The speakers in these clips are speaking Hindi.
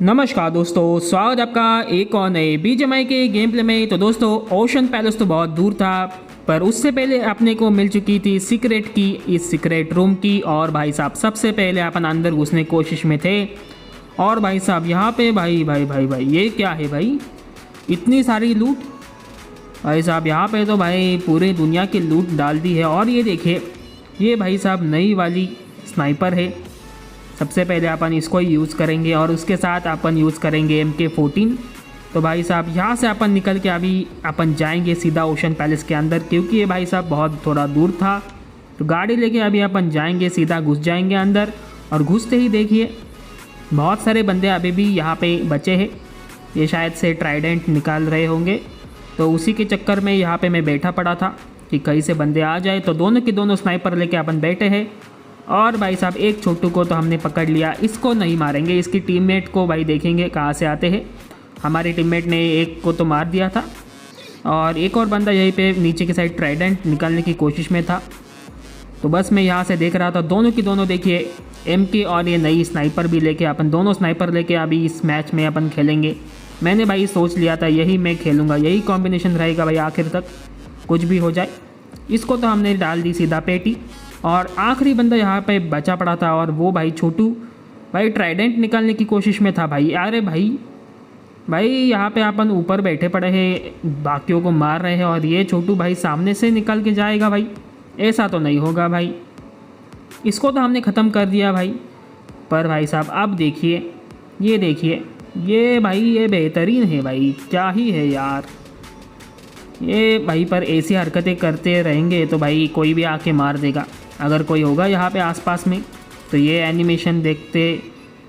नमस्कार दोस्तों, स्वागत है आपका एक और नए बीजीएमआई के गेम प्ले में। तो दोस्तों, ओशन पैलेस तो बहुत दूर था, पर उससे पहले अपने को मिल चुकी थी सीक्रेट की, इस सीक्रेट रूम की। और भाई साहब सबसे पहले अपन अंदर घुसने की कोशिश में थे। और भाई साहब यहाँ पे भाई भाई भाई भाई ये क्या है भाई, इतनी सारी लूट। भाई साहब यहाँ पे तो भाई पूरी दुनिया की लूट डाल दी है। और ये देखिए, ये भाई साहब नई वाली स्नाइपर है। सबसे पहले अपन इसको ही यूज़ करेंगे और उसके साथ अपन यूज़ करेंगे MK14। तो भाई साहब यहाँ से अपन निकल के अभी अपन जाएंगे सीधा ओशन पैलेस के अंदर, क्योंकि ये भाई साहब बहुत थोड़ा दूर था। तो गाड़ी लेके अभी अपन जाएंगे, सीधा घुस जाएंगे अंदर। और घुसते ही देखिए बहुत सारे बंदे अभी भी यहाँ पे बचे हैं। ये शायद से ट्राइडेंट निकाल रहे होंगे, तो उसी के चक्कर में यहाँ पे मैं बैठा पड़ा था कि कहीं से बंदे आ जाए। तो दोनों के दोनों स्नाइपर लेके अपन बैठे हैं। और भाई साहब एक छोटू को तो हमने पकड़ लिया, इसको नहीं मारेंगे, इसकी टीममेट को भाई देखेंगे कहाँ से आते हैं। हमारे टीममेट ने एक को तो मार दिया था और एक और बंदा यहीं पे नीचे की साइड ट्राइडेंट निकालने की कोशिश में था। तो बस मैं यहाँ से देख रहा था, दोनों की दोनों देखिए MK और ये नई स्नाइपर भी लेके अपन दोनों स्नाइपर लेके अभी इस मैच में अपन खेलेंगे। मैंने भाई सोच लिया था यही मैं खेलूँगा, यही कॉम्बिनेशन रहेगा भाई आखिर तक, कुछ भी हो जाए। इसको तो हमने डाल दी सीधा पेटी। और आखिरी बंदा यहाँ पे बचा पड़ा था, और वो भाई छोटू भाई ट्राइडेंट निकालने की कोशिश में था भाई। अरे भाई यहाँ पे अपन ऊपर बैठे पड़े हैं, बाकियों को मार रहे हैं, और ये छोटू भाई सामने से निकल के जाएगा भाई। ऐसा तो नहीं होगा भाई, इसको तो हमने ख़त्म कर दिया भाई। पर भाई साहब अब देखिए, ये देखिए, ये भाई ये बेहतरीन है भाई, क्या ही है यार ये भाई। पर ऐसी हरकतें करते रहेंगे तो भाई कोई भी आके मार देगा। अगर कोई होगा यहाँ पे आसपास में तो ये एनिमेशन देखते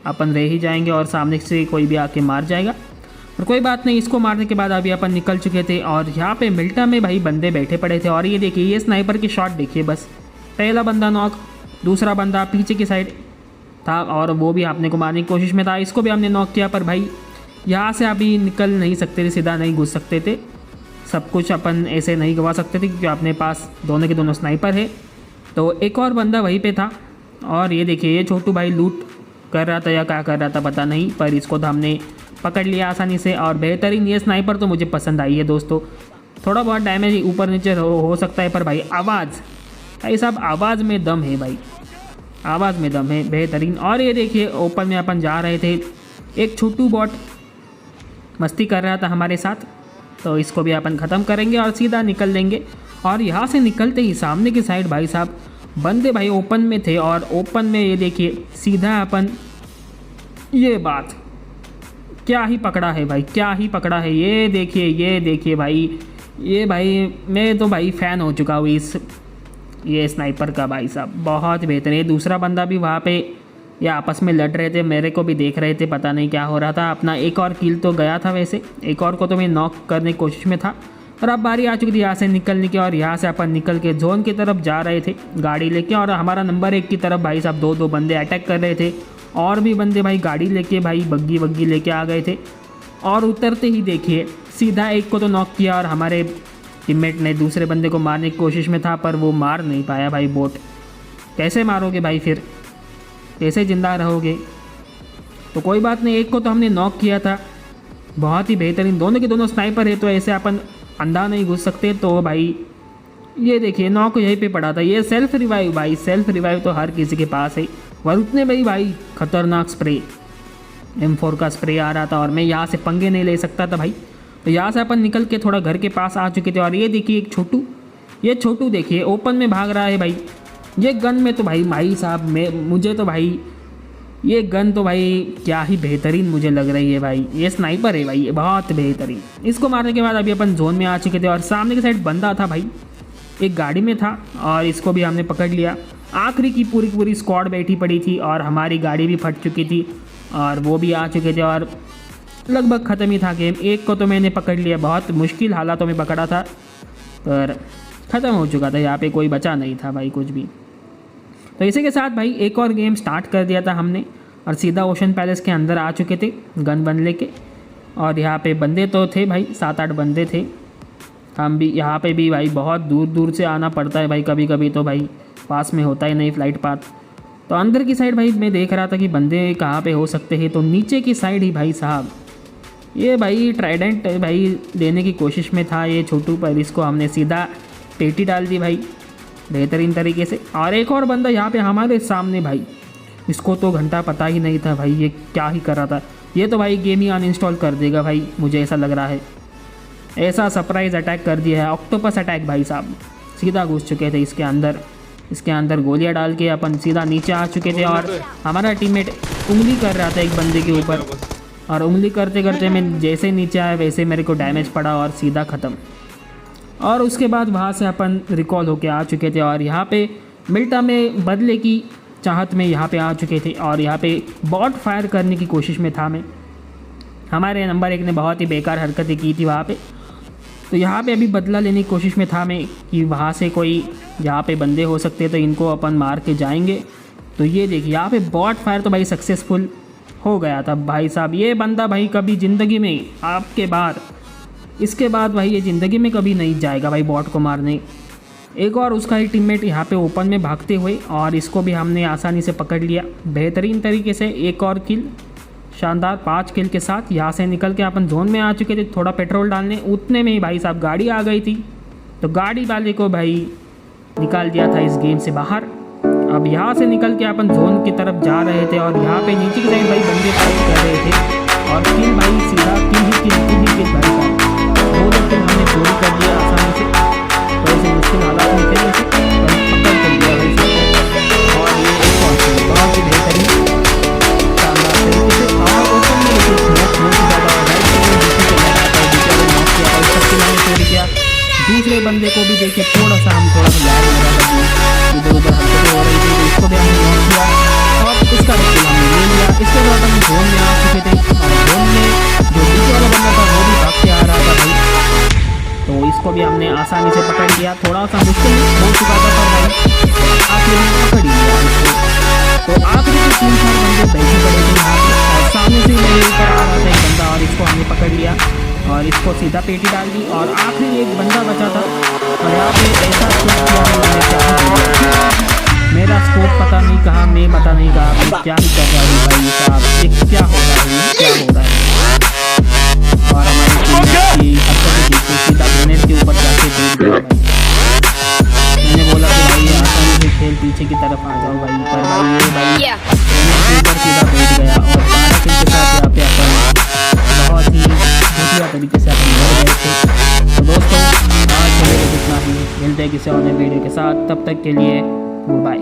अपन रह ही जाएंगे और सामने से कोई भी आके मार जाएगा। और कोई बात नहीं, इसको मारने के बाद अभी अपन निकल चुके थे। और यहाँ पे मिल्टा में भाई बंदे बैठे पड़े थे। और ये देखिए, ये स्नाइपर की शॉट देखिए, बस पहला बंदा नॉक, दूसरा बंदा पीछे की साइड था और वो भी आपने को मारने की कोशिश में था। इसको भी हमने नॉक किया। पर भाई यहाँ से अभी निकल नहीं सकते थे, सीधा नहीं घुस सकते थे। सब कुछ अपन ऐसे नहीं गवा सकते थे क्योंकि अपने पास दोनों के दोनों स्नाइपर है। तो एक और बंदा वहीं पे था। और ये देखिए, ये छोटू भाई लूट कर रहा था या क्या कर रहा था पता नहीं, पर इसको तो हमने पकड़ लिया आसानी से। और बेहतरीन ये स्नाइपर तो मुझे पसंद आई है दोस्तों। थोड़ा बहुत डैमेज ऊपर नीचे हो सकता है, पर भाई आवाज़, भाई साहब आवाज़ में दम है भाई, आवाज़ में दम है, बेहतरीन। और ये देखिए ओपन में अपन जा रहे थे, एक छोटू बॉट मस्ती कर रहा था हमारे साथ, तो इसको भी अपन ख़त्म करेंगे और सीधा निकल देंगे। और यहाँ से निकलते ही सामने की साइड भाई साहब बंदे भाई ओपन में थे। और ओपन में ये देखिए सीधा अपन, ये बात क्या ही पकड़ा है भाई, क्या ही पकड़ा है। ये देखिए भाई, ये भाई मैं तो भाई फ़ैन हो चुका हूँ इस ये स्नाइपर का भाई साहब, बहुत बेहतर है। दूसरा बंदा भी वहाँ पे ये आपस में लड़ रहे थे, मेरे को भी देख रहे थे, पता नहीं क्या हो रहा था। अपना एक और किल तो गया था, वैसे एक और को तो मैं नॉक करने की कोशिश में था। और अब बारी आ चुकी थी यहाँ से निकलने की। और यहाँ से अपन निकल के जोन की तरफ जा रहे थे गाड़ी लेके। और हमारा नंबर 1 की तरफ भाई साहब दो बंदे अटैक कर रहे थे, और भी बंदे भाई गाड़ी लेके भाई बग्गी लेके आ गए थे। और उतरते ही देखिए सीधा एक को तो नॉक किया, और हमारे टीममेट ने दूसरे बंदे को मारने की कोशिश में था, पर वो मार नहीं पाया भाई। बोट कैसे मारोगे भाई, फिर कैसे ज़िंदा रहोगे। तो कोई बात नहीं, एक को तो हमने नॉक किया था, बहुत ही बेहतरीन। दोनों के दोनों स्नाइपर है, तो ऐसे अपन अंधा नहीं घुस सकते। तो भाई ये देखिए नॉक यहीं पे पड़ा था। ये सेल्फ रिवाइव भाई, सेल्फ रिवाइव तो हर किसी के पास है। और उतने भाई खतरनाक स्प्रे, M4 का स्प्रे आ रहा था, और मैं यहाँ से पंगे नहीं ले सकता था भाई। तो यहाँ से अपन निकल के थोड़ा घर के पास आ चुके थे। और ये देखिए एक छोटू, ये छोटू देखिए ओपन में भाग रहा है भाई। ये गन में तो भाई साहब मुझे तो भाई ये गन तो भाई क्या ही बेहतरीन मुझे लग रही है भाई। ये स्नाइपर है भाई, ये बहुत बेहतरीन। इसको मारने के बाद अभी अपन जोन में आ चुके थे। और सामने की साइड बंदा था भाई, एक गाड़ी में था, और इसको भी हमने पकड़ लिया। आखिरी की पूरी स्क्वाड बैठी पड़ी थी, और हमारी गाड़ी भी फट चुकी थी, और वो भी आ चुके थे, और लगभग ख़त्म ही था गेम। एक को तो मैंने पकड़ लिया, बहुत मुश्किल हालातों में पकड़ा था, पर ख़त्म हो चुका था, यहाँ पे कोई बचा नहीं था भाई कुछ भी। तो इसी के साथ भाई एक और गेम स्टार्ट कर दिया था हमने, और सीधा ओशन पैलेस के अंदर आ चुके थे गन बन लेके। और यहाँ पे बंदे तो थे भाई, 7-8 बंदे थे। हम भी यहाँ पे भी भाई बहुत दूर से आना पड़ता है भाई, कभी कभी तो भाई पास में होता ही नहीं फ्लाइट पाथ। तो अंदर की साइड भाई मैं देख रहा था कि बंदे कहाँ पे हो सकते हैं, तो नीचे की साइड ही भाई साहब ये भाई ट्राइडेंट भाई लेने की कोशिश में था ये छोटू, पर इसको हमने सीधा पेटी डाल दी भाई बेहतरीन तरीके से। और एक और बंदा यहाँ पे हमारे सामने भाई, इसको तो घंटा पता ही नहीं था भाई ये क्या ही कर रहा था। ये तो भाई गेम ही अनइंस्टॉल कर देगा भाई, मुझे ऐसा लग रहा है। ऐसा सरप्राइज़ अटैक कर दिया है, ऑक्टोपस अटैक भाई साहब। सीधा घुस चुके थे इसके अंदर गोलियां डाल के अपन सीधा नीचे आ चुके थे। और हमारा टीममेट उंगली कर रहा था एक बंदे के ऊपर, और उंगली करते करते मैं जैसे नीचे आया वैसे मेरे को डैमेज पड़ा और सीधा ख़त्म। और उसके बाद वहाँ से अपन रिकॉल होके आ चुके थे और यहाँ पे मिल्टा में बदले की चाहत में यहाँ पे आ चुके थे। और यहाँ पे बॉट फायर करने की कोशिश में था मैं, हमारे नंबर 1 ने बहुत ही बेकार हरकतें की थी वहाँ पे। तो यहाँ पे अभी बदला लेने की कोशिश में था मैं कि वहाँ से कोई यहाँ पे बंदे हो सकते तो इनको अपन मार के जाएंगे। तो ये देखिए यहाँ पे बॉट फायर तो भाई सक्सेसफुल हो गया था भाई साहब। ये बंदा भाई कभी ज़िंदगी में इसके बाद भाई ये ज़िंदगी में कभी नहीं जाएगा भाई बॉट को मारने। एक और उसका ही टीममेट यहाँ पे ओपन में भागते हुए, और इसको भी हमने आसानी से पकड़ लिया बेहतरीन तरीके से। एक और किल, शानदार 5 किल के साथ यहाँ से निकल के अपन जोन में आ चुके थे थोड़ा पेट्रोल डालने। उतने में ही भाई साहब गाड़ी आ गई थी, तो गाड़ी वाले को भाई निकाल दिया था इस गेम से बाहर। अब यहाँ से निकल के अपन जोन की तरफ जा रहे थे और यहाँ पे नीचे की साइड भाई बंदे फाइट कर रहे थे और किल भाई सीधा किल ही किल भाई साहब। 2 किल हमने चोरी कर दिया आसानी से, तो ऐसे मुश्किल हालात में थे ऐसे पकड़ कर दिया भाई साहब। और ये एक और किल बहुत ही बेहतरीन शानदार तरीके से। और ओपन में देखिए स्मोक बहुत ही ज़्यादा राइट साइड में दूसरी चल रहा था, दूसरे को नॉक किया और सबसे मैंने चोरी किया। दूसरे बंदे को भी देखिए थोड़ा सा लैग हो रहा था, इधर उधर हरकतें हो रही थी, तो इसको भी हमने नॉक किया और उसका भी किल हमने ले लिया। इसके बाद हम जोन में आ चुके थे और जोन में जो नीचे वाला बंदा था वो भी भाग के आ रहा था भाई, तो इसको भी हमने आसानी से पकड़ लिया। थोड़ा सा मुश्किल हो चुका था पर भाई आखिर में पकड़ ही लिया इसको। तो आखिरी के 3-4 बंदे बैठे पड़े थे यहाँ पे और सामने से मेरे ऊपर आ रहा था एक बंदा और इसको हमने पकड़ लिया और इसको सीधा पेटी डाल दी। और आखिरी एक बंदा बचा था और यहाँ पे ऐसा शूट किया है मैंने क्या ही बोला। मेरा स्कोप पता नहीं कहा, मैं पता नहीं कहा, मैं क्या ही कर रहा हूँ भाई साहब, ये क्या हो रहा है, क्या हो रहा है। और हमारी टीम की हरकतें देखो, सीधा ग्रेनेड के ऊपर जाके देख दिया भाई। मैंने बोला कि भाई आसानी से खेल पीछे की तरफ आ जाओ भाई, पर भाई ये भाई ग्रेनेड के ऊपर सीधा बैठ गया और 12 किल के साथ यहाँ पे अपन बहुत ही घटिया तरीके से अपन मर गए थे। तो दोस्तों आज के लिए इतना ही, मिलते हैं किसी और नए वीडियो के साथ, तब तक के लिए गुड बाय।